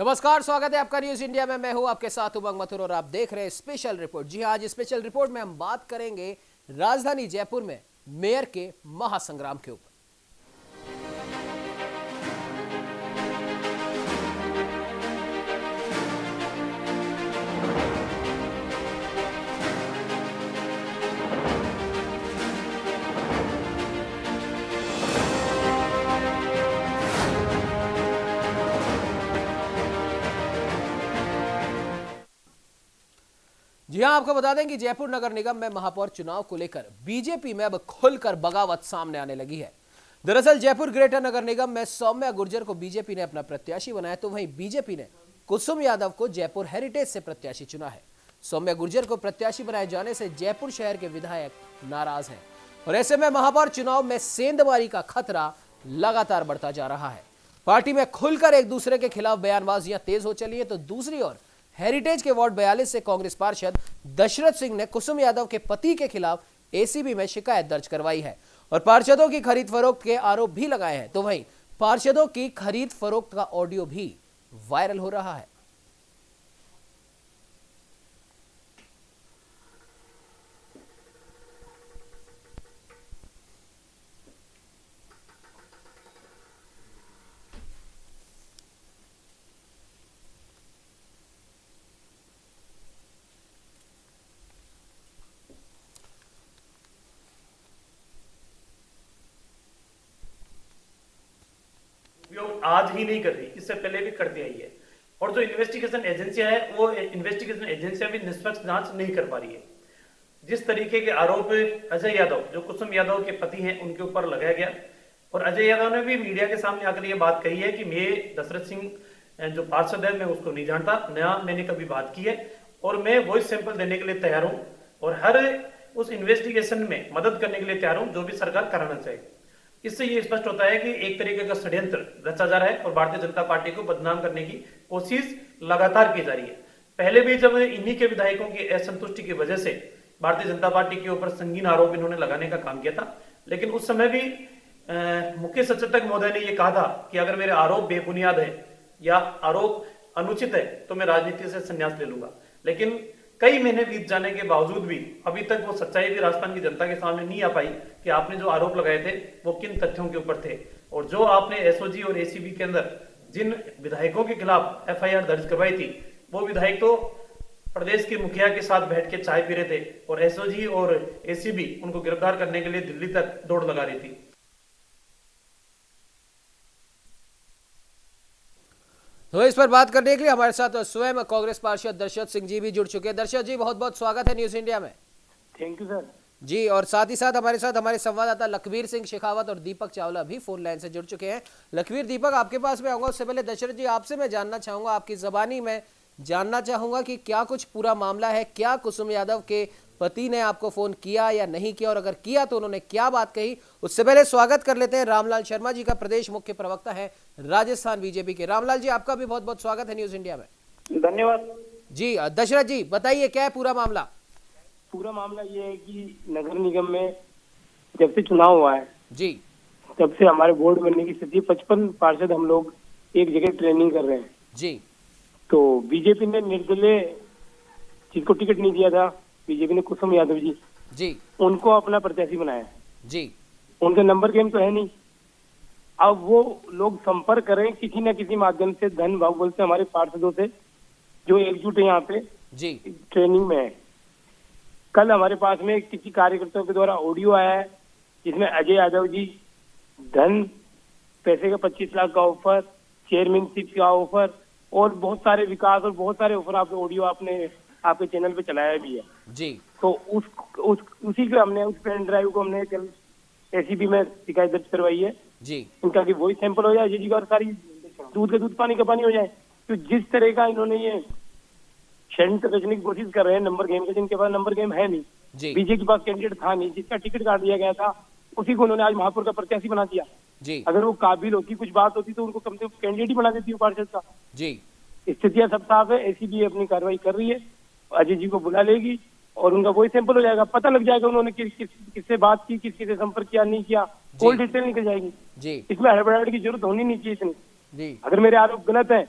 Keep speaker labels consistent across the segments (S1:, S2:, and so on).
S1: नमस्कार, स्वागत है आपका न्यूज इंडिया में। मैं हूं आपके साथ उमंग मथुर और आप देख रहे हैं स्पेशल रिपोर्ट। जी हां, आज स्पेशल रिपोर्ट में हम बात करेंगे राजधानी जयपुर में मेयर के महासंग्राम के ऊपर। जी हां, आपको बता दें कि जयपुर नगर निगम में महापौर चुनाव को लेकर बीजेपी में अब खुलकर बगावत सामने आने लगी है। दरअसल जयपुर ग्रेटर नगर निगम में सौम्या गुर्जर को बीजेपी ने अपना प्रत्याशी बनाया, तो वहीं बीजेपी ने कुसुम यादव को जयपुर हेरिटेज से प्रत्याशी चुना है। सौम्या गुर्जर को प्रत्याशी बनाए जाने से जयपुर शहर के विधायक नाराज हैं और ऐसे में महापौर चुनाव में सेंधमारी का खतरा लगातार बढ़ता जा रहा है। पार्टी में खुलकर एक दूसरे के खिलाफ बयानबाजियां तेज हो चली है, तो दूसरी ओर हेरिटेज के वार्ड 42 से कांग्रेस पार्षद दशरथ सिंह ने कुसुम यादव के पति के खिलाफ एसीबी में शिकायत दर्ज करवाई है और पार्षदों की खरीद फरोख्त के आरोप भी लगाए हैं। तो वहीं पार्षदों की खरीद फरोख्त का ऑडियो भी वायरल हो रहा है।
S2: उपयोग आज ही नहीं कर रही, इससे पहले भी करती आई है। और जो इन्वेस्टिगेशन एजेंसियां है वो इन्वेस्टिगेशन एजेंसियां भी निष्पक्ष जांच नहीं कर पा रही है। जिस तरीके के आरोप अजय यादव जो कुसुम यादव के पति हैं उनके ऊपर लगाया गया, और अजय यादव ने भी मीडिया के सामने आकर ये बात कही है कि मैं दशरथ सिंह जो पार्षद है मैं उसको नहीं जानता, नया मैंने कभी बात की है और मैं वॉइस सैंपल देने के लिए तैयार हूं और हर उस इन्वेस्टिगेशन में मदद करने के लिए तैयार हूं जो भी सरकार कराना चाहे। इससे ये स्पष्ट होता है कि एक तरीके का षड्यंत्र रचा जा रहा है और भारतीय जनता पार्टी को बदनाम करने की कोशिश लगातार की जा रही है। पहले भी जब इन्हीं के विधायकों की असंतुष्टि की वजह से भारतीय जनता पार्टी के ऊपर संगीन आरोप इन्होंने लगाने का काम किया था, लेकिन उस समय भी मुख्य सचेतक महोदय ने यह कहा था कि अगर मेरे आरोप बेबुनियाद है या आरोप अनुचित है तो मैं राजनीति से संन्यास ले लूंगा। लेकिन कई महीने बीत जाने के बावजूद भी अभी तक वो सच्चाई भी राजस्थान की जनता के सामने नहीं आ पाई कि आपने जो आरोप लगाए थे वो किन तथ्यों के ऊपर थे, और जो आपने एसओजी और एसीबी के अंदर जिन विधायकों के खिलाफ एफआईआर दर्ज करवाई थी वो विधायक तो प्रदेश के मुखिया के साथ बैठ के चाय पी रहे थे और एसओजी और एसीबी उनको गिरफ्तार करने के लिए दिल्ली तक दौड़ लगा रही थी।
S1: तो इस पर बात करने के लिए हमारे साथ स्वयं कांग्रेस पार्षद दशरथ सिंह जी भी जुड़ चुके हैं। दशरथ जी, बहुत बहुत स्वागत है न्यूज इंडिया में।
S3: थैंक यू सर
S1: जी, और साथ ही साथ हमारे संवाददाता लखवीर सिंह शेखावत और दीपक चावला भी फोन लाइन से जुड़ चुके हैं। लखवीर, दीपक, आपके पास में आऊंगा, उससे पहले दशरथ जी आपसे मैं जानना चाहूंगा, आपकी जबानी में जानना चाहूंगा कि क्या कुछ पूरा मामला है, क्या कुसुम यादव के पति ने आपको फोन किया या नहीं किया, और अगर किया तो उन्होंने क्या बात कही। उससे पहले स्वागत कर लेते हैं रामलाल शर्मा जी का, प्रदेश मुख्य प्रवक्ता है राजस्थान बीजेपी के। रामलाल जी, आपका भी बहुत बहुत स्वागत है न्यूज इंडिया में।
S3: धन्यवाद
S1: जी, दशरथ जी बताइए क्या है पूरा मामला।
S3: पूरा मामला ये है कि नगर निगम में जब से चुनाव हुआ है
S1: जी,
S3: तब से हमारे बोर्ड बनने की स्थिति 55 पार्षद हम लोग एक जगह ट्रेनिंग कर रहे हैं।
S1: जी,
S3: तो बीजेपी ने निर्दलीय जिसको टिकट नहीं दिया था, बीजेपी ने कुसुम यादव
S1: जी
S3: उनको अपना प्रत्याशी बनाया।
S1: जी,
S3: उनका नंबर गेम तो है नहीं। अब वो लोग संपर्क करें किसी न किसी माध्यम से, धन भाव से हमारे पार्षदों से जो एकजुट है यहाँ पे
S1: जी,
S3: ट्रेनिंग में है। कल हमारे पास में किसी कार्यकर्ताओं के द्वारा ऑडियो आया है जिसमें अजय यादव जी धन, पैसे का 25 लाख का ऑफर, चेयरमैनशिप का ऑफर और बहुत सारे विकास और बहुत सारे ऑफर आप ऑडियो आपने आपके चैनल पे चलाया भी है
S1: जी।
S3: तो उसी को हमने उस पेन ड्राइव को हमने कल एसीबी में शिकायत दर्ज करवाई है
S1: जी,
S3: इनका कि वॉइस सैंपल हो जाए जी और सारी दूध का दूध पानी का पानी हो जाए। तो जिस तरह का इन्होंने ये षड्यंत्र रचने की कोशिश कर रहे हैं नंबर गेम के, जिनके पास नंबर गेम है नहीं, बीजेपी के पास कैंडिडेट था नहीं, जिसका टिकट काट दिया गया था उसी को उन्होंने आज महापौर का प्रत्याशी बना दिया
S1: जी।
S3: अगर वो काबिल होती, कुछ बात होती तो उनको कम से कम कैंडिडेट ही बना देती पार्षद का
S1: जी।
S3: स्थितियां सब साफ है। एसीबी अपनी कार्रवाई कर रही है, अजय जी को बुला लेगी और उनका वही सैंपल हो जाएगा, पता लग जाएगा उन्होंने किससे बात की, किससे संपर्क किया नहीं किया, कोई डिटेल निकल जाएगी जी। इसमें हड़बड़ाहट की जरूरत होनी नहीं चाहिए इतनी जी। अगर मेरे आरोप गलत है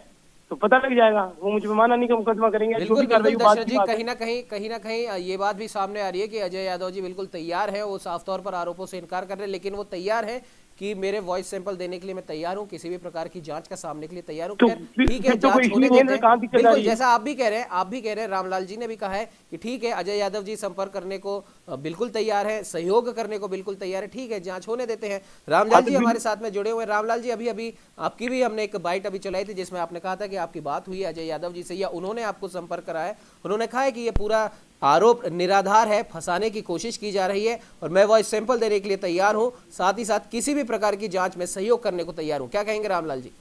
S3: तो पता लग जाएगा, वो मुझ पे मानहानि का मुकदमा करेंगे। जो
S1: बिल्कुल
S3: भी कार्रवाई
S1: बिल्कुल
S3: वो बात
S1: दशरथ
S3: की
S1: जी,
S3: बात है।
S1: कहीं ना कहीं ये बात भी सामने आ रही है कि अजय यादव जी बिल्कुल तैयार है, वो साफ तौर पर आरोपों से इनकार कर रहे हैं, लेकिन वो तैयार है कि मेरे वॉइस सैंपल देने के लिए मैं तैयार हूं, किसी भी प्रकार की जांच का सामने के लिए तैयार हूं।
S3: तो
S1: खैर ठीक है,
S3: फिर तो कोई
S1: जांच
S3: इशू
S1: होने
S3: नहीं है
S1: देते
S3: ना, कहाँ
S1: हैं।
S3: दिक्कत आ
S1: बिल्कुल
S3: रही है?
S1: जैसा आप भी कह रहे हैं, रामलाल जी ने भी कहा है कि ठीक है, अजय यादव जी संपर्क करने को बिल्कुल तैयार है, सहयोग करने को बिल्कुल तैयार है, ठीक है, जांच होने देते हैं। रामलाल जी हमारे साथ में जुड़े हुए हैं। रामलाल जी, अभी अभी आपकी भी हमने एक बाइट अभी चलाई थी जिसमें आपने कहा था कि आपकी बात हुई है अजय यादव जी से, या उन्होंने आपको संपर्क करा है, उन्होंने कहा है कि ये पूरा आरोप निराधार है, फंसाने की कोशिश की जा रही है और मैं वॉइस सैंपल देने के लिए तैयार हूं, साथ ही साथ किसी भी प्रकार की जांच में सहयोग करने को तैयार हूं। क्या कहेंगे रामलाल जी?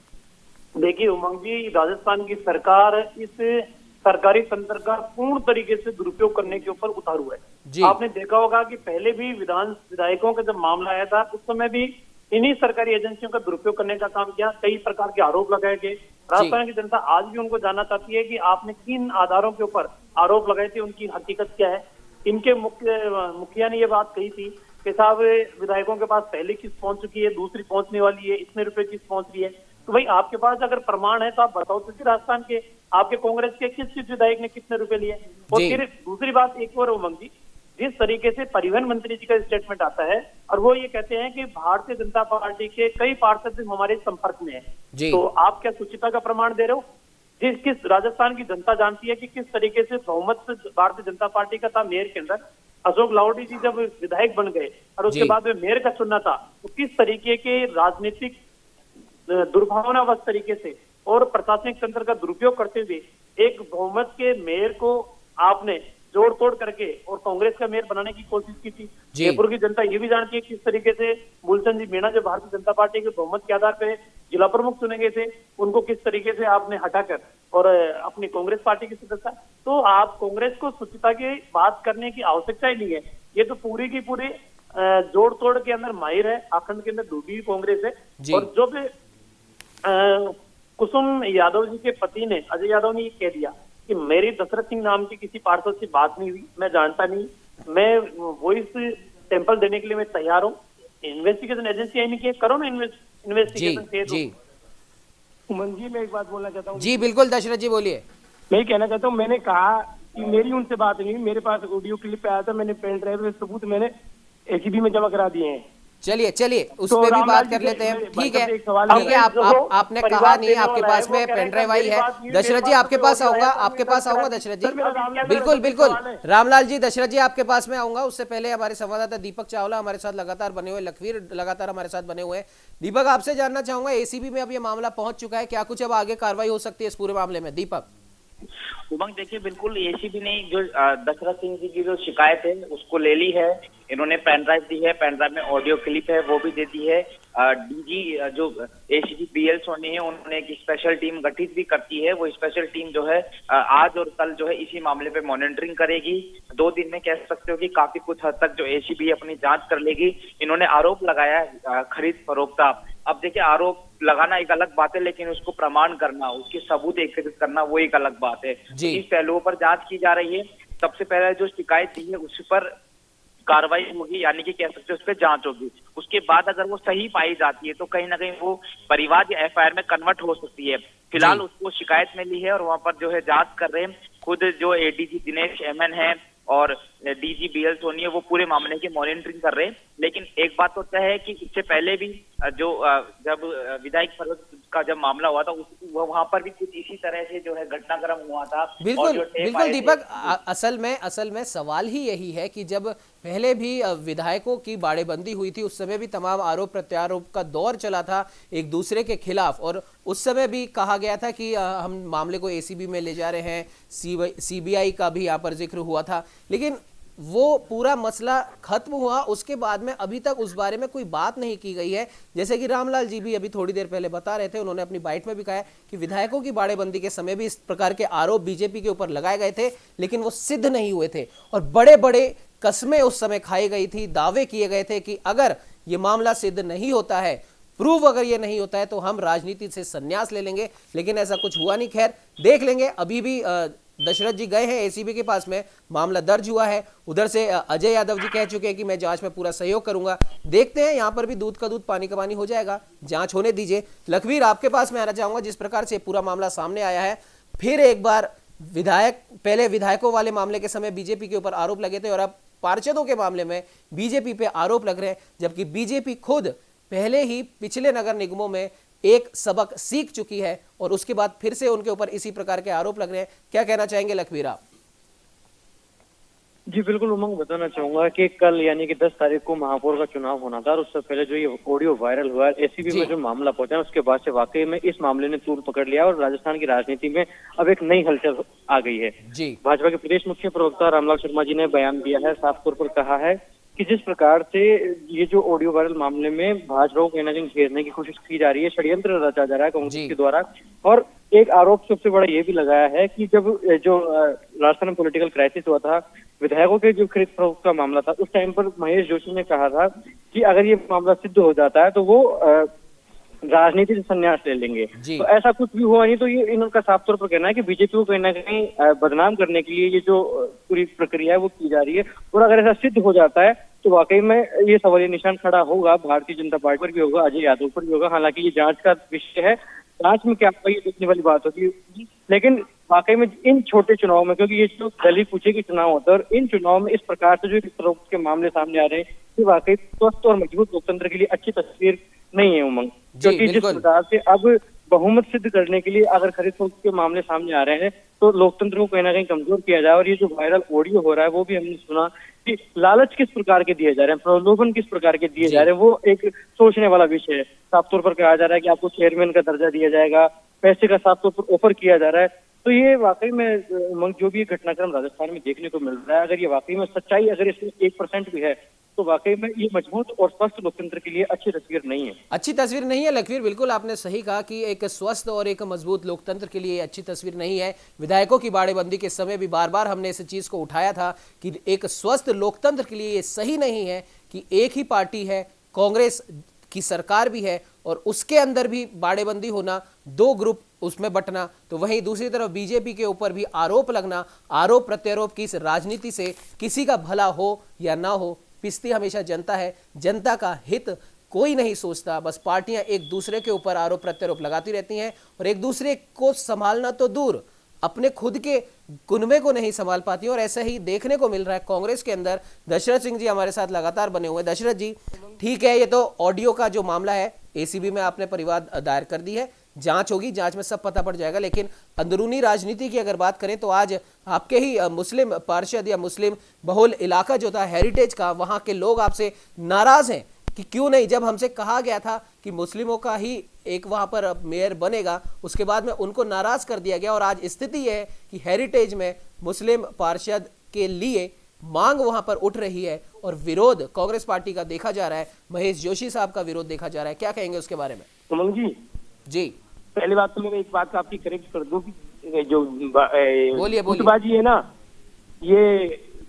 S4: देखिए उमंग जी, राजस्थान की सरकार इस सरकारी तंत्र का पूर्ण तरीके से दुरुपयोग करने के ऊपर उतारू
S1: जी।
S4: है। आपने देखा होगा कि पहले भी विधायकों का जब मामला आया था उस समय भी इन्हीं सरकारी एजेंसियों का दुरुपयोग करने का काम किया, कई प्रकार के आरोप लगाए गए। राजस्थान की जनता आज भी उनको जानना चाहती है कि आपने किन आधारों के ऊपर आरोप लगाए थे, उनकी हकीकत क्या है। इनके मुखिया ने ये बात कही थी कि साहब विधायकों के पास पहले किस्त पहुंच चुकी है, दूसरी पहुंचने वाली है, इतने रुपए किस्त पहुंच रही है। तो भाई आपके पास अगर प्रमाण है तो आप बताओ तो, राजस्थान के आपके कांग्रेस के किस विधायक ने कितने रुपए लिए। और फिर दूसरी बात एक और उमंग जी, जिस तरीके से परिवहन मंत्री जी का स्टेटमेंट आता है और वो ये कहते हैं कि भारतीय जनता पार्टी के कई पार्षद हमारे संपर्क में है, तो आप क्या सुचिता का प्रमाण दे रहे हो? किस राजस्थान की जनता जानती है कि किस तरीके से बहुमत भारतीय जनता पार्टी का था मेयर के अंदर। अशोक लाहोटी जी जब विधायक बन गए और उसके बाद में मेयर का चुनना था, तो किस तरीके के राजनीतिक दुर्भावनावश तरीके से और प्रशासनिक तंत्र का दुरुपयोग करते हुए एक बहुमत के मेयर को आपने जोड़ तोड़ करके और कांग्रेस का मेयर बनाने की कोशिश की थी। जयपुर की जनता ये भी जानती है किस तरीके से मूलचंद जी मीणा जो भारतीय जनता पार्टी के बहुमत के आधार पर जिला प्रमुख चुने गए थे, उनको किस तरीके से आपने हटाकर और अपनी कांग्रेस पार्टी की सदस्य। तो आप कांग्रेस को सुचिता की बात करने की आवश्यकता ही नहीं है। ये तो पूरी की पूरी जोड़ तोड़ के अंदर माहिर है, आखंड के अंदर डूबी हुई कांग्रेस है। और जो भी कुसुम यादव जी के पति ने, अजय यादव ने ये कह दिया कि मेरी दशरथ सिंह नाम की किसी पार्षद से बात नहीं हुई, मैं जानता नहीं, मैं वॉइस सैंपल देने के लिए मैं तैयार हूँ। इन्वेस्टिगेशन एजेंसी नहीं किया, करो ना इन्वेस्टिगेशन।
S3: उमंग जी, मैं एक बात बोलना चाहता हूँ।
S1: जी बिल्कुल दशरथ जी बोलिए।
S3: मैं ये कहना चाहता हूँ, मैंने कहा कि मेरी उनसे बात नहीं हुई, मेरे पास ऑडियो क्लिप आया था, मैंने पेन ड्राइव में सबूत मैंने एसीबी में जमा करा दिए हैं।
S1: चलिए उस पे भी बात कर लेते हैं। ठीक है, आपने कहा नहीं आपके पास में पेन ड्राइव आई है। दशरथ जी आपके पास आऊंगा दशरथ जी, बिल्कुल रामलाल जी, दशरथ जी आपके पास में आऊंगा। उससे पहले हमारे संवाददाता दीपक चावला हमारे साथ लगातार बने हुए, लखवीर लगातार हमारे साथ बने हुए हैं। दीपक, आपसे जानना चाहूंगा, एसीबी में अब ये मामला पहुंच चुका है, क्या कुछ अब आगे कार्रवाई हो सकती है इस पूरे मामले में? दीपक।
S5: उमंग, देखिए बिल्कुल एसीबी ने जो दशरथ सिंह जी की जो शिकायत है उसको ले ली है। इन्होंने पेन ड्राइव दी है, पेन ड्राइव में ऑडियो क्लिप है वो भी दे दी है। डीजी जो एसीपी बीएल सोनी है उन्होंने एक स्पेशल टीम गठित भी करती है। वो स्पेशल टीम जो है आज और कल जो है इसी मामले पे मॉनिटरिंग करेगी। 2 दिन में कह सकते हो कि काफी कुछ हद तक जो एसीबी अपनी जांच कर लेगी। इन्होंने आरोप लगाया है खरीद फरोख्त का। अब देखिए, आरोप लगाना एक अलग बात है, लेकिन उसको प्रमाण करना, उसके सबूत एकत्रित करना वो एक अलग बात है। इस पहलुओं पर जांच की जा रही है। सबसे पहले जो शिकायत दी है उस पर कार्रवाई होगी, यानी कि कह सकते हैं उस पर जांच होगी। उसके बाद अगर वो सही पाई जाती है तो कहीं ना कहीं वो परिवार या एफआईआर में कन्वर्ट हो सकती है। फिलहाल उसको शिकायत में ली है और वहां पर जो है जांच कर रहे हैं। खुद जो एडीजी दिनेश एमएन है और डीजी बीएल सोनी है वो पूरे मामले की मॉनिटरिंग कर रहे हैं। लेकिन एक बात तो तय है कि इससे पहले भी जो जब विधायक फरोख्त का जब मामला हुआ था वहां पर भी कुछ इसी तरह से जो है घटनाक्रम हुआ था।
S1: बिल्कुल दीपक, असल में सवाल ही यही है कि जब पहले भी विधायकों की बाड़ेबंदी हुई थी, उस समय भी तमाम आरोप प्रत्यारोप का दौर चला था एक दूसरे के खिलाफ, और उस समय भी कहा गया था कि हम मामले को एसीबी में ले जा रहे हैं, सीबीआई का भी यहाँ पर जिक्र हुआ था। लेकिन वो पूरा मसला खत्म हुआ, उसके बाद में अभी तक उस बारे में कोई बात नहीं की गई है। जैसे कि रामलाल जी भी अभी थोड़ी देर पहले बता रहे थे, उन्होंने अपनी बाइट में भी कहा है कि विधायकों की बाड़ेबंदी के समय भी इस प्रकार के आरोप बीजेपी के ऊपर लगाए गए थे, लेकिन वो सिद्ध नहीं हुए थे और बड़े बड़े कस्में उस समय खाई गई थी, दावे किए गए थे कि अगर ये मामला सिद्ध नहीं होता है, प्रूव अगर ये नहीं होता है तो हम राजनीति से संन्यास ले लेंगे। लेकिन ऐसा कुछ हुआ नहीं। खैर देख लेंगे, अभी भी दशरथ जी गए हैं एसीबी के पास में, मामला दर्ज हुआ है। उधर से अजय यादव जी कह चुके हैं कि मैं जांच में पूरा सहयोग करूंगा। देखते हैं, यहाँ पर भी दूध का दूध पानी का पानी हो जाएगा, जांच होने दीजिए। लखवीर, आपके पास मैं आना चाहूंगा, जिस प्रकार से पूरा मामला सामने आया है, फिर एक बार पहले विधायकों वाले मामले के समय बीजेपी के ऊपर आरोप लगे थे और अब पार्षदों के मामले में बीजेपी पे आरोप लग रहे हैं, जबकि बीजेपी खुद पहले ही पिछले नगर निगमों में एक सबक सीख चुकी है और उसके बाद फिर से उनके ऊपर इसी प्रकार के आरोप लग रहे हैं। क्या कहना चाहेंगे लखवीर आप?
S6: जी बिल्कुल उमंग, बताना चाहूंगा कि कल यानी कि 10 तारीख को महापौर का चुनाव होना था और उससे पहले जो ये ऑडियो वायरल हुआ एसीबी में जो मामला पहुंचा है, उसके बाद से वाकई में इस मामले ने तूल पकड़ लिया और राजस्थान की राजनीति में अब एक नई हलचल आ गई है। भाजपा के प्रदेश मुख्य प्रवक्ता रामलाल शर्मा जी ने बयान दिया है, साफ तौर पर कहा है कि जिस प्रकार से ये जो ऑडियो वायरल मामले में भाजपा को कहीं ना कहीं घेरने की कोशिश की जा रही है, षड्यंत्र रचा जा रहा है कांग्रेस के द्वारा। और एक आरोप सबसे बड़ा ये भी लगाया है कि जब जो राजस्थान में पॉलिटिकल क्राइसिस हुआ था, विधायकों के जो खरीद फरोख्त का मामला था, उस टाइम पर महेश जोशी ने कहा था कि अगर ये मामला सिद्ध हो जाता है तो वो राजनीति से संन्यास ले लेंगे। तो ऐसा कुछ भी हुआ नहीं। तो ये इनका साफ तौर पर कहना है कि बीजेपी को कहीं ना कहीं बदनाम करने के लिए ये जो पूरी प्रक्रिया है वो की जा रही है। और अगर ऐसा सिद्ध हो जाता है तो वाकई में ये सवालिया निशान खड़ा होगा, भारतीय जनता पार्टी पर भी होगा, अजय यादव पर भी होगा। हालांकि ये जांच का विषय है, जांच में क्या होगा ये देखने वाली बात होगी। लेकिन वाकई में इन छोटे चुनाव में, क्योंकि ये जो दलीय पूछे की चुनाव होता है और इन चुनाव में इस प्रकार से जो फरोख्त के मामले सामने आ रहे हैं, ये वाकई स्वस्थ और मजबूत लोकतंत्र के लिए अच्छी तस्वीर नहीं है उमंग। क्योंकि जिस प्रकार से अब बहुमत सिद्ध करने के लिए अगर खरीद फरोख्त के मामले सामने आ रहे हैं तो लोकतंत्र को कहीं ना कहीं कमजोर किया जाए। और ये जो वायरल ऑडियो हो रहा है वो भी हमने सुना कि लालच किस प्रकार के दिए जा रहे हैं, प्रलोभन किस प्रकार के दिए जा रहे हैं, वो एक सोचने वाला विषय है। साफ तौर पर कहा जा रहा है कि आपको चेयरमैन का दर्जा दिया जाएगा, पैसे का साफ तौर पर ऑफर किया जा रहा है। तो ये वाकई में जो भी घटनाक्रम राजस्थान में देखने को मिल रहा है, अगर ये वाकई में सच्चाई अगर इसमें 1% भी है तो वाकई में ये मजबूत और स्वस्थ लोकतंत्र के लिए अच्छी तस्वीर नहीं है।
S1: अच्छी तस्वीर नहीं है लखवीर, बिल्कुल आपने सही कहा कि एक स्वस्थ और एक मजबूत लोकतंत्र के लिए अच्छी तस्वीर नहीं है। विधायकों की बाड़ेबंदी के समय भी बार बार हमने इस चीज को उठाया था कि एक स्वस्थ लोकतंत्र के लिए ये सही नहीं है कि एक ही पार्टी है, कांग्रेस की सरकार भी है और उसके अंदर भी बाड़ेबंदी होना, दो ग्रुप उसमें बंटना, तो वहीं दूसरी तरफ बीजेपी के ऊपर भी आरोप लगना। आरोप प्रत्यारोप की इस राजनीति से किसी का भला हो या ना हो, पिसती हमेशा जनता है। जनता का हित कोई नहीं सोचता, बस पार्टियां एक दूसरे के ऊपर आरोप प्रत्यारोप लगाती रहती हैं और एक दूसरे को संभालना तो दूर, अपने खुद के कुनबे को नहीं संभाल पाती। और ऐसा ही देखने को मिल रहा है कांग्रेस के अंदर। दशरथ सिंह जी हमारे साथ लगातार बने हुए। दशरथ जी, ठीक है, ये तो ऑडियो का जो मामला है एसीबी में आपने परिवाद दायर कर दी है, जांच होगी, जांच में सब पता पड़ जाएगा। लेकिन अंदरूनी राजनीति की अगर बात करें तो आज आपके ही मुस्लिम पार्षद या मुस्लिम बहुल इलाका जो था हेरिटेज का, वहां के लोग आपसे नाराज हैं कि क्यों नहीं, जब हमसे कहा गया था कि मुस्लिमों का ही एक वहां पर मेयर बनेगा, उसके बाद में उनको नाराज कर दिया गया। और आज स्थिति यह है कि हेरिटेज में मुस्लिम पार्षद के लिए मांग वहां पर उठ रही है और विरोध कांग्रेस पार्टी का देखा जा रहा है, महेश जोशी साहब का विरोध देखा जा रहा है। क्या कहेंगे उसके बारे में?
S3: उमंग जी,
S1: जी
S3: पहली बात तो मैं एक बात आपकी करेक्ट कर दूं कि जो
S1: बोलिए
S3: गुटबाजी है ना, ये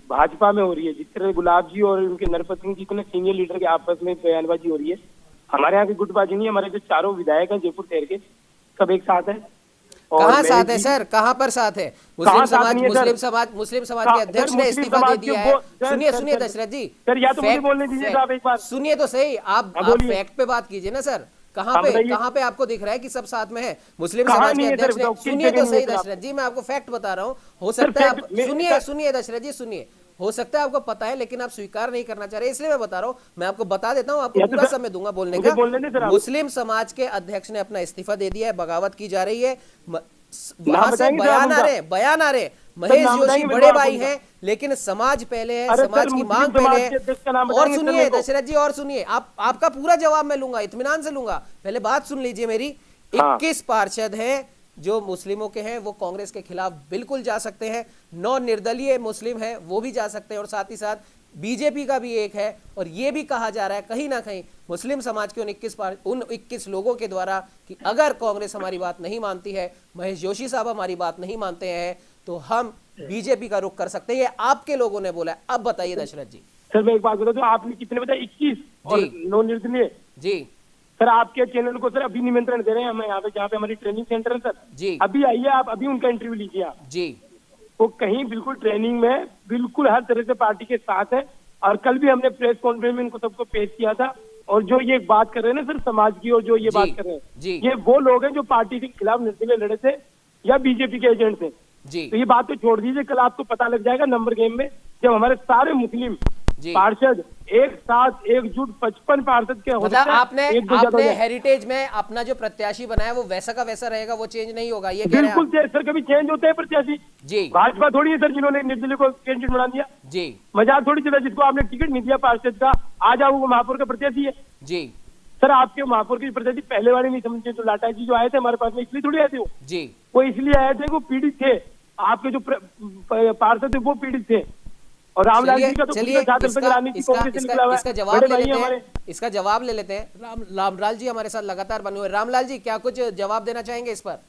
S3: भाजपा में हो रही है। जिस तरह गुलाब जी और उनके नरपत जी को सीनियर लीडर के आपस में बयानबाजी हो रही है, हमारे यहाँ की गुटबाजी नहीं है। हमारे जो चारों विधायक हैं जयपुर शहर के, सब एक साथ है।
S1: कहाँ साथ है सर, कहाँ पर साथ है? मुस्लिम समाज के अध्यक्ष ने इस्तीफा दे दिया है। सुनिए दशरथ जी,
S3: सर या तो मुझे बोलने दीजिए आप एक बार,
S1: सुनिए तो सही, आप फैक्ट पे बात कीजिए ना सर। कहाँ पे आपको दिख रहा है कि सब साथ में है? मुस्लिम समाज के अध्यक्ष ने, सुनिए तो सही दशरथ जी, मैं आपको फैक्ट बता रहा हूँ। हो सकता है आप सुनिए दशरथ जी, सुनिए, हो सकता है आपको पता है लेकिन आप स्वीकार नहीं करना चाह रहे, इसलिए मैं बता रहा हूँ। मैं आपको बता देता हूँ, आपको पूरा समय दूंगा बोलने का। मुस्लिम समाज के अध्यक्ष ने अपना इस्तीफा दे दिया है, बगावत की जा रही है, वहां से बयान आ रहे। महेश जोशी बड़े भाई हैं, लेकिन समाज पहले है, समाज की मांग पहले है। और सुनिए दशरथ जी, और सुनिए, आपका पूरा जवाब मैं लूंगा, इत्मीनान से लूंगा, पहले बात सुन लीजिए मेरी। 21 पार्षद हैं जो मुस्लिमों के हैं, वो कांग्रेस के खिलाफ बिल्कुल जा सकते हैं। 9 निर्दलीय मुस्लिम हैं, वो भी जा सकते हैं। और साथ ही साथ बीजेपी का भी एक है। और ये भी कहा जा रहा है कहीं ना कहीं मुस्लिम समाज के उन 21 लोगों के द्वारा कि अगर कांग्रेस हमारी बात नहीं मानती है, महेश जोशी साहब हमारी बात नहीं मानते हैं, तो हम बीजेपी का रुख कर सकते हैं। ये आपके लोगों ने बोला है। अब बताइए दशरथ जी।
S3: सर मैं एक बात बता दूं, आपने कितने बताया? 21 और 9 निर्दलीय
S1: जी।
S3: सर आपके चैनल को सर अभी निमंत्रण दे रहे हैं, हम यहाँ पे जहाँ पे हमारी ट्रेनिंग सेंटर है सर जी, अभी आइए आप, अभी उनका इंटरव्यू लीजिए आप
S1: जी।
S3: वो कहीं बिल्कुल ट्रेनिंग में बिल्कुल हर तरह से पार्टी के साथ है। और कल भी हमने प्रेस कॉन्फ्रेंस में इनको सबको पेश किया था। और जो ये बात कर रहे हैं ना सर समाज की, और जो ये बात कर रहे
S1: जी।
S3: हैं, ये वो लोग हैं जो पार्टी के खिलाफ निर्दलीय लड़े थे या बीजेपी के एजेंट थे
S1: जी।
S3: तो ये बात तो छोड़ दीजिए, कल आपको पता लग जाएगा नंबर गेम में, जब हमारे सारे मुस्लिम पार्षद एक साथ एकजुट 55 पार्षद के
S1: मतलब आपने हेरिटेज में अपना जो प्रत्याशी बनाया वो वैसा का वैसा रहेगा, वो चेंज नहीं होगा, ये कह रहे हैं आप?
S3: बिल्कुल सर, कभी चेंज होते हैं प्रत्याशी
S1: जी।
S3: भाजपा थोड़ी है सर जिन्होंने निर्दलीय को कैंडिडेट बना दिया
S1: जी।
S3: मजाक थोड़ी चला, जिसको आपने टिकट नहीं दिया पार्षद का, आज आप वो महापौर का प्रत्याशी है
S1: जी।
S3: सर आपके महापौर के प्रत्याशी पहले वाले नहीं समझे, तो लाटा जी जो आए थे हमारे पास में इसलिए थोड़ी आए थे वो
S1: जी।
S3: वो इसलिए आए थे, वो पीड़ित थे, आपके जो पार्षद थे वो पीड़ित थे। और रामलाल जी का तो
S1: इसका जवाब ले लेते हैं। रामलाल जी हमारे साथ लगातार बने हुए। रामलाल जी क्या कुछ जवाब देना चाहेंगे इस पर?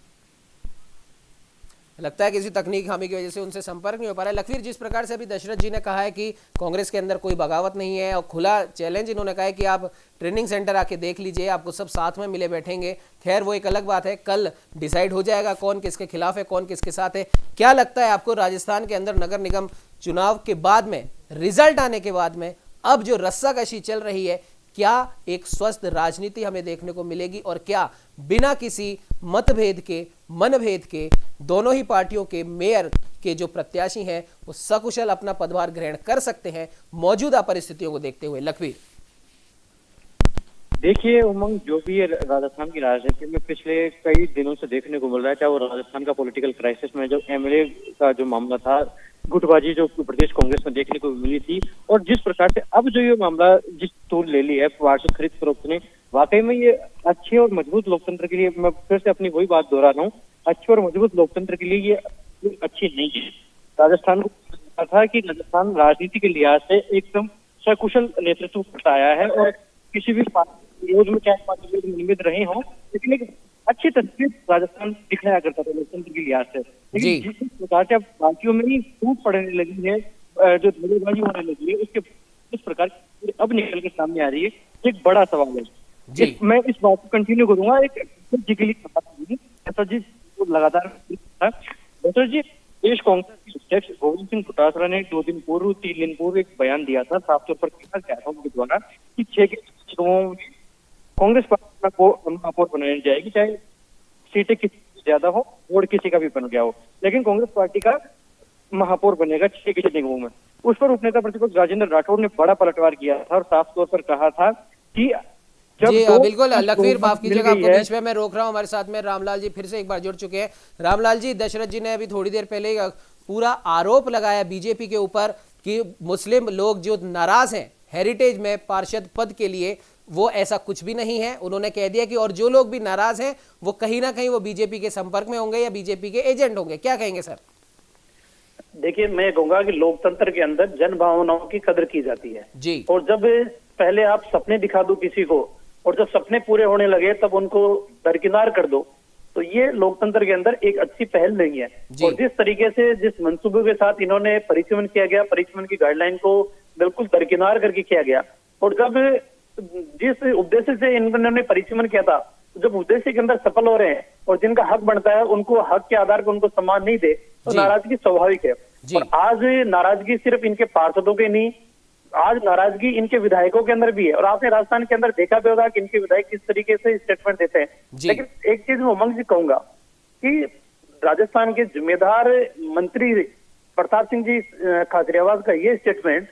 S1: लगता है किसी तकनीक खामी की वजह से उनसे संपर्क नहीं हो पा रहा है। लखवीर, जिस प्रकार से अभी दशरथ जी ने कहा है कि कांग्रेस के अंदर कोई बगावत नहीं है और खुला चैलेंज इन्होंने कहा है कि आप ट्रेनिंग सेंटर आके देख लीजिए, आपको सब साथ में मिले बैठेंगे। खैर वो एक अलग बात है, कल डिसाइड हो जाएगा कौन किसके खिलाफ है कौन किसके साथ है। क्या लगता है आपको राजस्थान के अंदर नगर निगम चुनाव के बाद में, रिजल्ट आने के बाद में, अब जो रस्साकशी चल रही है, क्या एक स्वस्थ राजनीति हमें देखने को मिलेगी और क्या बिना किसी मतभेद के, मनभेद के, दोनों ही पार्टियों के मेयर के जो प्रत्याशी हैं वो सकुशल अपना पदभार ग्रहण कर सकते हैं मौजूदा परिस्थितियों को देखते हुए? लखवीर,
S6: देखिए उमंग, जो भी राजस्थान की राजनीति में पिछले कई दिनों से देखने को मिल रहा है, चाहे वो राजस्थान का पॉलिटिकल क्राइसिस में जो एमएलए का जो मामला था, गुटबाजी जो प्रदेश कांग्रेस में देखने को मिली थी, और जिस प्रकार से अब जो ये मामला जिस तूल ले ली है पार्षद खरीद फरोख्त ने, वाकई में ये अच्छे और मजबूत लोकतंत्र के लिए, मैं फिर से अपनी वही बात दोहरा रहा हूँ, अच्छे और मजबूत लोकतंत्र के लिए ये अच्छी नहीं है। राजस्थान को था कि राजस्थान राजनीति के लिहाज से एकदम सकुशल नेतृत्व करता आया है और किसी भी विरोध में चाहे पार्टी लोग नियमित रहे हों, लेकिन एक अच्छी तस्वीर राजस्थान दिखाया करता था लोकतंत्र के लिहाज से। लेकिन जिस प्रकार से अब पार्टियों में ही टूट पड़ने लगी है, जो धड़ेबाजी होने लगी है, उसके इस प्रकार अब निकल के सामने आ रही है, एक बड़ा सवाल है जी। मैं इस बात को कंटिन्यू करूंगा। एक जी के लिए जी लगातार जी प्रदेश कांग्रेस के अध्यक्ष गोविंद सिंह डोटासरा ने 2 दिन पूर्व 3 दिन पूर्व एक बयान दिया था, साफ तौर पर कहा गया था उनके द्वारा कि 6 के कांग्रेस पार्टी को महापौर बनाई जाएगी, चाहे सीटें किसी ज्यादा हो, वोट किसी का भी बन गया हो, लेकिन कांग्रेस पार्टी का महापौर बनेगा 6 के निगमों में। उस पर उपनेता प्रतिपक्ष राजेंद्र राठौर ने बड़ा पलटवार किया था और साफ तौर पर कहा था कि
S1: जी बिल्कुल। लखवीर, माफ कीजिएगा आपको बीच में मैं रोक रहा हूं। हमारे साथ में रामलाल जी फिर से एक बार जुड़ चुके हैं। रामलाल जी, दशरथ जी ने अभी थोड़ी देर पहले पूरा आरोप लगाया बीजेपी के ऊपर कि मुस्लिम लोग जो नाराज हैं हेरिटेज में पार्षद पद के लिए, वो ऐसा कुछ भी नहीं है। उन्होंने कह दिया कि और जो लोग भी नाराज हैं वो कहीं ना कहीं वो बीजेपी के संपर्क में होंगे या बीजेपी के एजेंट होंगे। क्या कहेंगे सर?
S4: देखिए, मैं कहूंगा कि लोकतंत्र के अंदर जन भावनाओं की कदर की जाती है
S1: जी।
S4: और जब पहले आप सपने दिखा दो किसी को और जब सपने पूरे होने लगे तब उनको दरकिनार कर दो, तो ये लोकतंत्र के अंदर एक अच्छी पहल नहीं है। और जिस तरीके से, जिस मंसूबे के साथ इन्होंने परिचमन किया गया, परिचमन की गाइडलाइन को बिल्कुल दरकिनार करके किया गया, और जब जिस उद्देश्य से इन्होंने परिचमन किया था, जब उद्देश्य के अंदर सफल हो रहे हैं और जिनका हक बनता है उनको हक के आधार पर उनको सम्मान नहीं दे, तो नाराजगी स्वाभाविक है। और आज नाराजगी सिर्फ इनके पार्षदों के नहीं, आज नाराजगी इनके विधायकों के अंदर भी है। और आपने राजस्थान के अंदर देखा भी होगा कि इनके विधायक किस तरीके से स्टेटमेंट देते हैं। लेकिन एक चीज मैं उमंग जी कहूंगा कि राजस्थान के जिम्मेदार मंत्री प्रताप सिंह जी खाचरियावास का ये स्टेटमेंट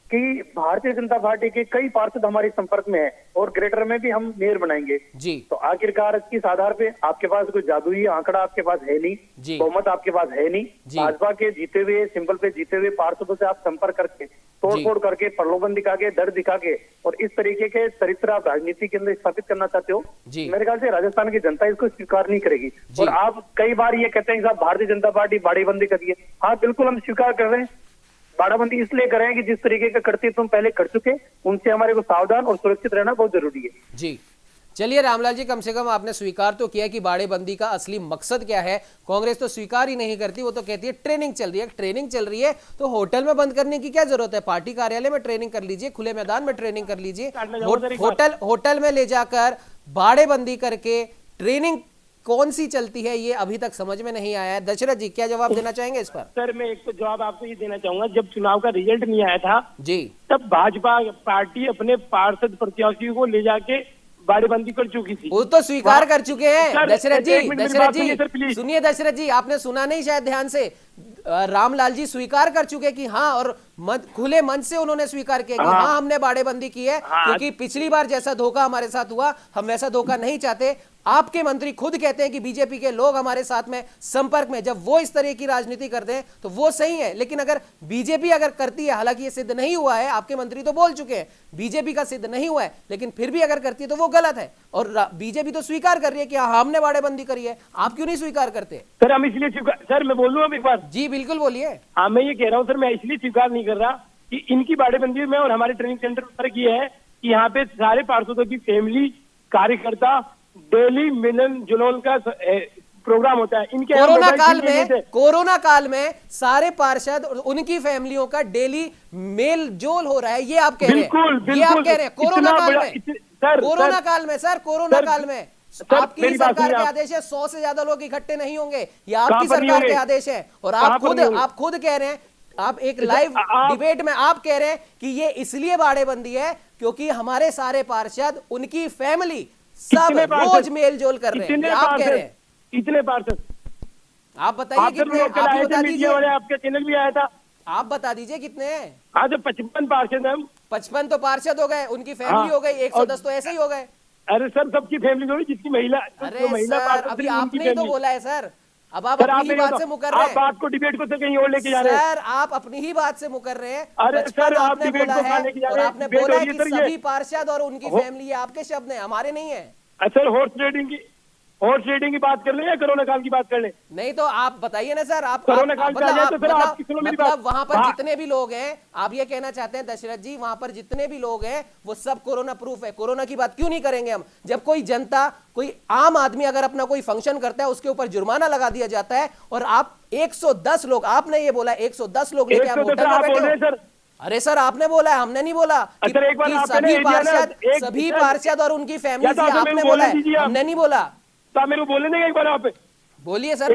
S4: कि भारतीय जनता पार्टी के कई पार्षद हमारे संपर्क में है और ग्रेटर में भी हम मेयर बनाएंगे जी, तो आखिरकार किस आधार पे? आपके पास कोई जादुई आंकड़ा आपके पास है नहीं, बहुमत आपके पास है नहीं। भाजपा के जीते हुए, सिंपल पे जीते हुए पार्षदों से आप संपर्क करके, तोड़फोड़ करके, प्रलोभन दिखा के, डर दिखा के और इस तरीके के चरित्र आप राजनीति के अंदर स्थापित करना चाहते हो, मेरे ख्याल से राजस्थान की जनता इसको स्वीकार नहीं करेगी। और आप कई बार ये कहते हैं कि साहब भारतीय जनता पार्टी बाड़ेबंदी करिए। हाँ बिल्कुल, हम स्वीकार कर रहे हैं, बाड़ाबंदी इसलिए करें कि जिस तरीके का करती तुम पहले कर चुके, उनसे हमारे को सावधान और सुरक्षित रहना बहुत जरूरी है
S1: जी। चलिए रामलाल जी, कम से कम आपने स्वीकार तो किया कि बाड़ेबंदी का असली मकसद क्या है। कांग्रेस तो स्वीकार ही नहीं करती, वो तो कहती है ट्रेनिंग चल रही है। ट्रेनिंग चल रही है तो होटल में बंद करने की क्या जरूरत है? पार्टी कार्यालय में ट्रेनिंग कर लीजिए, खुले मैदान में ट्रेनिंग कर लीजिए। होटल में ले जाकर बाड़ेबंदी करके ट्रेनिंग कौन सी चलती है ये अभी तक समझ में नहीं आया है। दशरथ जी क्या जवाब देना चाहेंगे इस पर?
S3: सर मैं एक तो जवाब आपको ये देना चाहूंगा, जब चुनाव का रिजल्ट नहीं आया था
S1: जी
S3: तब भाजपा पार्टी अपने पार्षद प्रत्याशियों को ले जाके बाड़ेबंदी कर चुकी थी।
S1: वो तो स्वीकार कर चुके हैं
S3: सर,
S1: दशरथ जी।
S3: एक मिनट मेरी
S1: दशरथ
S3: बात सुनिए सर,
S1: जी
S3: प्लीज।
S1: सुनिए दशरथ जी, आपने सुना नहीं शायद ध्यान से। रामलाल जी स्वीकार कर चुके कि हाँ, और खुले मन से उन्होंने स्वीकार किया कि हाँ हमने बाड़ेबंदी की है, क्योंकि पिछली बार जैसा धोखा हमारे साथ हुआ हम वैसा धोखा नहीं चाहते। आपके मंत्री खुद कहते हैं कि बीजेपी के लोग हमारे साथ में संपर्क में, जब वो इस तरह की राजनीति करते हैं तो वो सही है, लेकिन अगर बीजेपी अगर करती है, हालांकि ये सिद्ध नहीं हुआ है, आपके मंत्री तो बोल चुके हैं बीजेपी का सिद्ध नहीं हुआ है, लेकिन फिर भी अगर करती है तो वो गलत है। और बीजेपी तो स्वीकार कर रही है कि हाँ हमने बाड़ेबंदी करी है, आप क्यों नहीं स्वीकार करते?
S3: सर हम इसलिए सर मैं बोलूँ अब एक बार?
S1: जी बिल्कुल बोलिए।
S3: हाँ मैं ये कह रहा हूँ सर, मैं इसलिए स्वीकार नहीं कर रहा कि इनकी बाड़ेबंदी में और हमारे ट्रेनिंग सेंटर पर फर्क ये है कि यहाँ पे सारे पार्षदों की फैमिली कार्यकर्ता डेली मिलन जुलून का प्रोग्राम होता है। इनके
S1: कोरोना काल में सारे पार्षद और उनकी फैमिलियों का डेली मेल जोल हो रहा है, ये आप कह रहे हैं? ये आप कह रहे हैं कोरोना काल में? कोरोना काल में सर, कोरोना काल में आपकी सरकार के आदेश है 100 से ज्यादा लोग इकट्ठे नहीं होंगे, ये आपकी सरकार के आदेश है। और आप खुद कह रहे हैं, आप एक लाइव डिबेट में आप कह रहे हैं कि ये इसलिए बाड़ेबंदी है क्योंकि हमारे सारे पार्षद, उनकी फैमिली सब रोज मेल जोल कर रहे हैं, आप कह रहे हैं।
S3: इतने पार्षद
S1: आप बताइए कितने? आप बता दीजिए,
S3: आपका चैनल भी आया था,
S1: आप बता दीजिए कितने हैं?
S3: हाँ तो 55 पार्षद हैं।
S1: 55 तो पार्षद हो गए, उनकी फैमिली हो गई 110 तो ऐसे ही हो गए।
S3: अरे सर सबकी फैमिली थोड़ी, जिसकी महिला,
S1: अरे सर अभी आपने ही तो बोला है सर, अब आप अपनी ही बात से मुकर रहे हैं।
S3: आप बात को डिबेट को तो कहीं और लेके जा रहे हैं
S1: सर, आप अपनी ही बात से मुकर रहे हैं।
S3: अरे सर आप डिबेट को कहाँ लेके जा रहे हैं?
S1: और आपने बोला है कि सभी पार्षद और उनकी फैमिली, आपके शब्द हैं, हमारे नहीं है।
S3: सर हॉर्स ट्रेडिंग की बात कर ले या कोरोना काल की बात कर ले?
S1: नहीं तो आप बताइए ना सर, आप
S3: कोरोना काल मतलब
S1: वहां पर जितने भी लोग हैं, आप ये कहना चाहते हैं दशरथ जी, वहां पर जितने भी लोग हैं वो सब कोरोना प्रूफ है, कोरोना की बात क्यों नहीं करेंगे हम? जब कोई जनता, कोई आम आदमी अगर अपना कोई फंक्शन करता है उसके ऊपर जुर्माना लगा दिया जाता है, और आप 110 लोग, आपने ये बोला 110 लोग लेके आप होटल में बैठे हो। अरे सर आपने बोला है, हमने नहीं बोला कि सभी पार्षद और उनकी फैमिली, आपने बोला है, हमने नहीं बोला।
S3: तो आप मेरे को बोलने देंगे एक बार? आप
S1: बोलिए सर,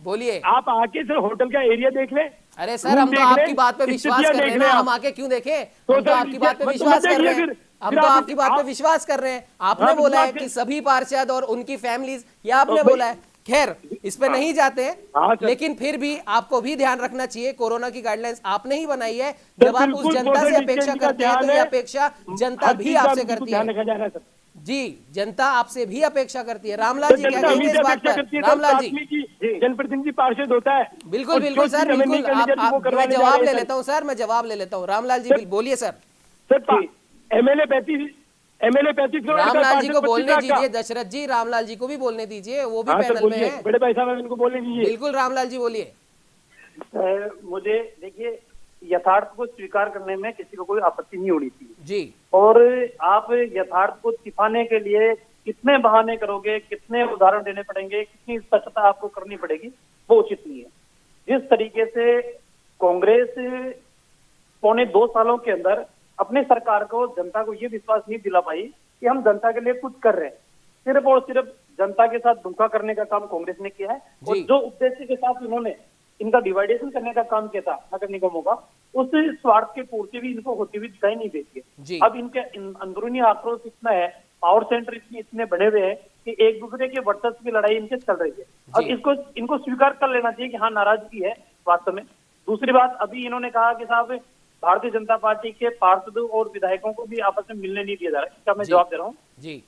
S1: बोलिए।
S3: आप आके सर होटल का एरिया देख ले।
S1: अरे सर हम तो आपकी बात पे विश्वास कर रहे हैं ना, हम आके क्यों देखें? हम तो आपकी बात पे विश्वास कर रहे हैं, हम तो आपकी बात पे विश्वास कर रहे हैं। आपने बोला है कि सभी पार्षद और उनकी फैमिलीज, ये आपने बोला है। खैर इस पे नहीं जाते हैं, लेकिन फिर भी आपको भी ध्यान रखना चाहिए, कोरोना की गाइडलाइंस आपने ही बनाई है। जब आप उस जनता से अपेक्षा करते हैं तो ये अपेक्षा जनता भी आपसे करती है। जी, जनता आपसे भी अपेक्षा करती है। रामलाल जी क्या कहेंगे इस बात पर? रामलाल जी,
S3: जनप्रतिनिधि पार्षद होता है।
S1: बिल्कुल बिल्कुल सर, बिल्कुल। मैं जवाब ले लेता हूँ सर, मैं जवाब ले लेता हूँ। रामलाल जी बोलिए सर।
S3: एमएलए 35
S1: रामलाल जी को बोलने दीजिए, दशरथ जी रामलाल जी को भी बोलने दीजिए, वो भी पैनल में है।
S3: बड़े भाई साहब इनको बोलने दीजिए।
S1: बिल्कुल रामलाल जी बोलिए।
S4: मुझे देखिए, यथार्थ को स्वीकार करने में किसी को कोई आपत्ति नहीं होनी चाहिए
S1: जी,
S4: और आप यथार्थ को छिपाने के लिए कितने बहाने करोगे, कितने उदाहरण देने पड़ेंगे, कितनी स्पष्टता आपको करनी पड़ेगी, वो उचित नहीं है। जिस तरीके से कांग्रेस पौने 2 सालों के अंदर अपनी सरकार को, जनता को ये विश्वास नहीं दिला पाई कि हम जनता के लिए कुछ कर रहे हैं, सिर्फ और सिर्फ जनता के साथ धोखा करने का काम कांग्रेस ने किया है। और जो उद्देश्य के साथ उन्होंने इनका डिवाइडेशन करने का काम किया था नगर निगमों का, उस स्वार्थ के पूर्ति भी इनको होती हुई दिखाई नहीं देती है। अब इनके अंदरूनी आक्रोश इतना है, पावर सेंटर इतने बने हुए हैं कि एक दूसरे के वर्चस्व की लड़ाई इनके चल रही है। अब इनको स्वीकार कर लेना चाहिए कि हाँ नाराजगी है वास्तव में। दूसरी बात, अभी इन्होंने कहा कि साहब भारतीय जनता पार्टी के पार्षदों और विधायकों को भी आपस में मिलने नहीं दिया जा रहा है। इसका मैं जवाब दे रहा हूँ जी।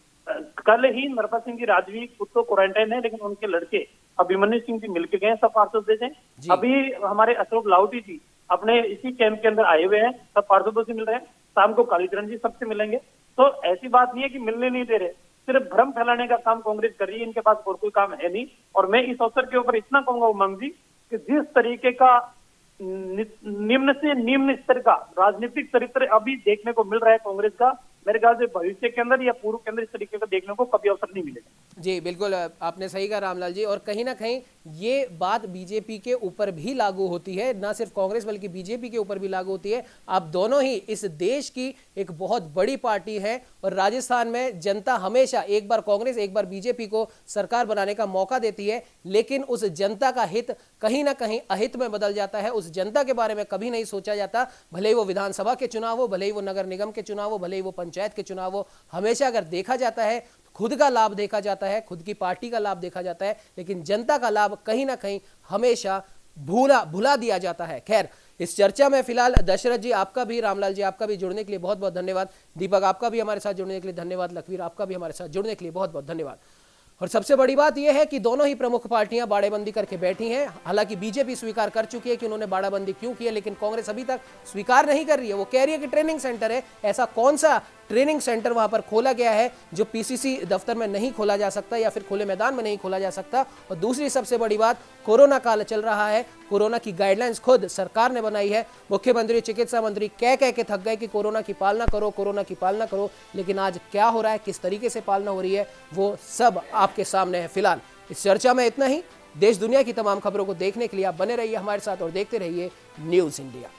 S4: कल ही नरपत सिंह जी राजवी खुद तो क्वारंटाइन है, लेकिन उनके लड़के अभिमन्यु सिंह जी मिलके गए सब पार्षद से। अभी हमारे अशोक लाहौटी जी अपने इसी कैंप के अंदर आए हुए हैं, सब पार्षदों से मिल रहे हैं। शाम को कालीचरण जी सबसे मिलेंगे। तो ऐसी बात नहीं है कि मिलने नहीं दे रहे, सिर्फ भ्रम फैलाने का काम कांग्रेस कर रही है। इनके पास और कोई काम है नहीं। और मैं इस अवसर के ऊपर इतना कहूंगा उमंग जी कि जिस तरीके का निम्न से निम्न स्तर का राजनीतिक चरित्र अभी देखने को मिल रहा है कांग्रेस का, मेरे ख्याल से भविष्य के अंदर या पूर्व के अंदर इस तरीके का देखने को कभी अवसर नहीं मिलेगा।
S1: जी बिल्कुल, आपने सही कहा रामलाल जी। और कहीं ना कहीं ये बात बीजेपी के ऊपर भी लागू होती है, ना सिर्फ कांग्रेस बल्कि बीजेपी के ऊपर भी लागू होती है। आप दोनों ही इस देश की एक बहुत बड़ी पार्टी है और राजस्थान में जनता हमेशा एक बार कांग्रेस एक बार बीजेपी को सरकार बनाने का मौका देती है, लेकिन उस जनता का हित कहीं ना कहीं अहित में बदल जाता है। उस जनता के बारे में कभी नहीं सोचा जाता, भले ही वो विधानसभा के चुनाव हो, भले ही वो नगर निगम के चुनाव हो, भले ही वो पंचायत के चुनाव हो। हमेशा अगर देखा जाता है खुद का लाभ देखा जाता है, खुद की पार्टी का लाभ देखा जाता है, लेकिन जनता का लाभ कहीं ना कहीं हमेशा भुला दिया जाता है। खैर, इस चर्चा में फिलहाल दशरथ जी आपका भी, रामलाल जी आपका भी जुड़ने के लिए बहुत बहुत धन्यवाद। दीपक आपका भी हमारे साथ जुड़ने के लिए धन्यवाद। लखवीर आपका भी हमारे साथ जुड़ने के लिए बहुत बहुत धन्यवाद। और सबसे बड़ी बात यह है कि दोनों ही प्रमुख पार्टियां बाड़ेबंदी करके बैठी हैं। हालांकि बीजेपी स्वीकार कर चुकी है कि उन्होंने बाड़ाबंदी क्यों की है, लेकिन कांग्रेस अभी तक स्वीकार नहीं कर रही है। वो कह रही है कि ट्रेनिंग सेंटर है। ऐसा कौन सा ट्रेनिंग सेंटर वहां पर खोला गया है जो पीसीसी दफ्तर में नहीं खोला जा सकता या फिर खुले मैदान में नहीं खोला जा सकता। और दूसरी सबसे बड़ी बात, कोरोना काल चल रहा है, कोरोना की गाइडलाइंस खुद सरकार ने बनाई है। मुख्यमंत्री, चिकित्सा मंत्री कह के थक गए कि कोरोना की पालना करो, कोरोना की पालना करो, लेकिन आज क्या हो रहा है, किस तरीके से पालना हो रही है, वो सब आपके सामने है। फिलहाल इस चर्चा में इतना ही। देश दुनिया की तमाम खबरों को देखने के लिए आप बने रहिए हमारे साथ और देखते रहिए न्यूज़ इंडिया।